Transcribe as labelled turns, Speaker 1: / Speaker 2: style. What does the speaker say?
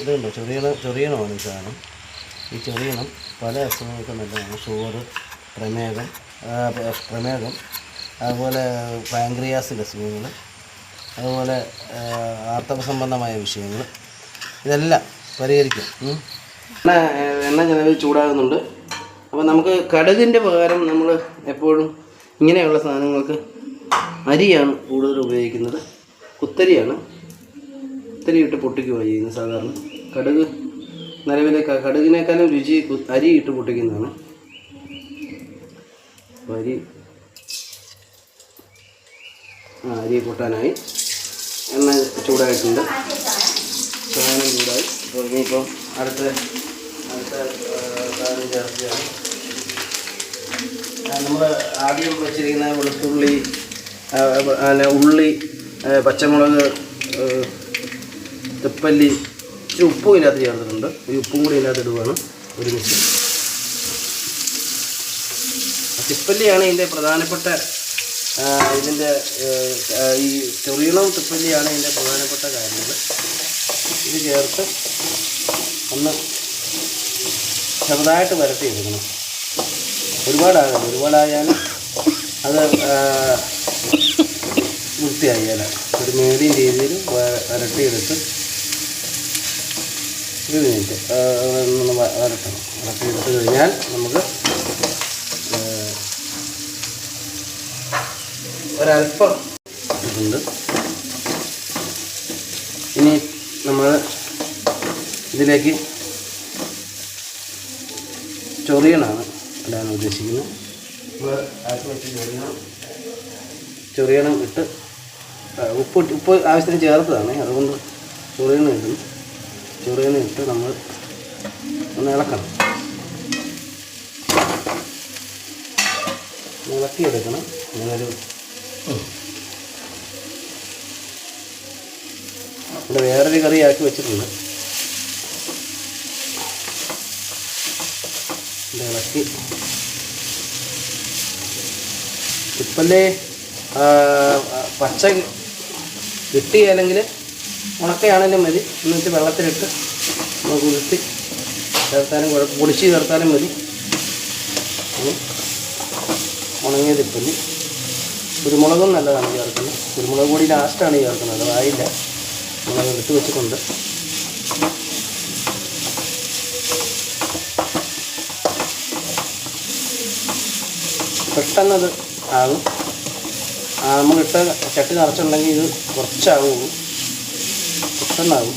Speaker 1: ഇതുണ്ടോ ചൊറിയണമാണ് ഈ സാധനം. ഈ ചൊറിയണം പല അസുഖങ്ങൾക്കും നല്ലതാണ്. ഷുഗർ, പ്രമേഹം, അതുപോലെ പാൻക്രിയാസിൻ്റെ അസുഖങ്ങൾ, അതുപോലെ ആർത്തവ സംബന്ധമായ വിഷയങ്ങൾ, ഇതെല്ലാം പരിഹരിക്കും. എണ്ണ ചിലവ് ചൂടാകുന്നുണ്ട്. അപ്പോൾ നമുക്ക് കടുകിൻ്റെ പകരം നമ്മൾ എപ്പോഴും ഇങ്ങനെയുള്ള സാധനങ്ങൾക്ക് അരിയാണ് കൂടുതൽ ഉപയോഗിക്കുന്നത്. കുത്തരിയാണ്. കുത്തരി ഇട്ട് പൊട്ടിക്കുകയാണ് ചെയ്യുന്നത് സാധാരണ. കടുക് നിലവിലെ കടുകിനേക്കാളും രുചി അരി ഇട്ട് പൊട്ടിക്കുന്നതാണ്. അരി പൊട്ടാനായി എണ്ണ ചൂടായിട്ടുണ്ട്. സാധനം ചൂടായി. അപ്പോൾ ഇനിയിപ്പം അടുത്ത സാധനം ചേർക്കുകയാണ്. നമ്മൾ ആദ്യം വെച്ചിരിക്കുന്ന വെളുത്തുള്ളി, ഉള്ളി, പച്ചമുളക്, തിപ്പല്ലി, ഇച്ചിരി ഉപ്പും ഇതിനകത്ത് ചേർത്തിട്ടുണ്ട്. ഈ ഉപ്പും കൂടി ഇതിനകത്ത് ഇടുകയാണ് ഒരുമിച്ച്. തിപ്പല്ലിയാണ് ഇതിൻ്റെ പ്രധാനപ്പെട്ട ഇതിൻ്റെ ഈ ചൊറിയണവും തിപ്പല്ലിയാണ് ഇതിൻ്റെ പ്രധാനപ്പെട്ട കാര്യങ്ങൾ. ഇത് ചേർത്ത് ഒന്ന് ചെറുതായിട്ട് വരട്ടിയെടുക്കണം. ഒരുപാടായാൽ അത് വൃത്തിയായാൽ ഒരു മീഡിയം രീതിയിൽ വരട്ടിയെടുത്ത് 1 മിനിറ്റ് ഒന്ന് വരട്ടണം. വരട്ടിയെടുത്ത് കഴിഞ്ഞാൽ നമുക്ക് ഒരല്പം ഇട്ടുണ്ട്. ഇനി നമ്മൾ ഇതിലേക്ക് ചൊറിയണാണ് ഇടാൻ ഉദ്ദേശിക്കുന്നത്. നമ്മൾ ആക്കി വെച്ച് ചൊറിയണം ഇട്ട് ഉപ്പ് ആവശ്യത്തിന് ചേർത്തതാണ്. അതുകൊണ്ട് ചൊറിയണം ഇടുന്നു. ചൊറിയണം ഇട്ട് നമ്മൾ ഒന്ന് ഇളക്കണം. ഇളക്കിയെടുക്കണം. അങ്ങനൊരു ഇവിടെ വേറൊരു കറി ആക്കി വെച്ചിട്ടുണ്ട്. ഇളക്കി തിപ്പല്ലേ പച്ച കിട്ടി, അല്ലെങ്കിൽ ഉണക്കയാണെങ്കിലും മതി. എന്നിട്ട് വെള്ളത്തിലിട്ട് നമ്മൾ കുതിർത്തി ചേർത്താലും പൊടിച്ച് ചേർത്താലും മതി. ഉണങ്ങിയ തിപ്പല്ലി. കുരുമുളകും നല്ലതാണ് ചേർക്കുന്നത്. കുരുമുളക് പൊടി ലാസ്റ്റാണ് ചേർക്കുന്നത്. അതായില്ല, നമ്മളത് എടുത്ത് വെച്ചിട്ടുണ്ട്. പെട്ടെന്നത് ആകും. നമ്മളിട്ട് ചട്ടി നിറച്ചുണ്ടെങ്കിൽ ഇത് കുറച്ചാകുള്ളൂ, പെട്ടെന്നാകും.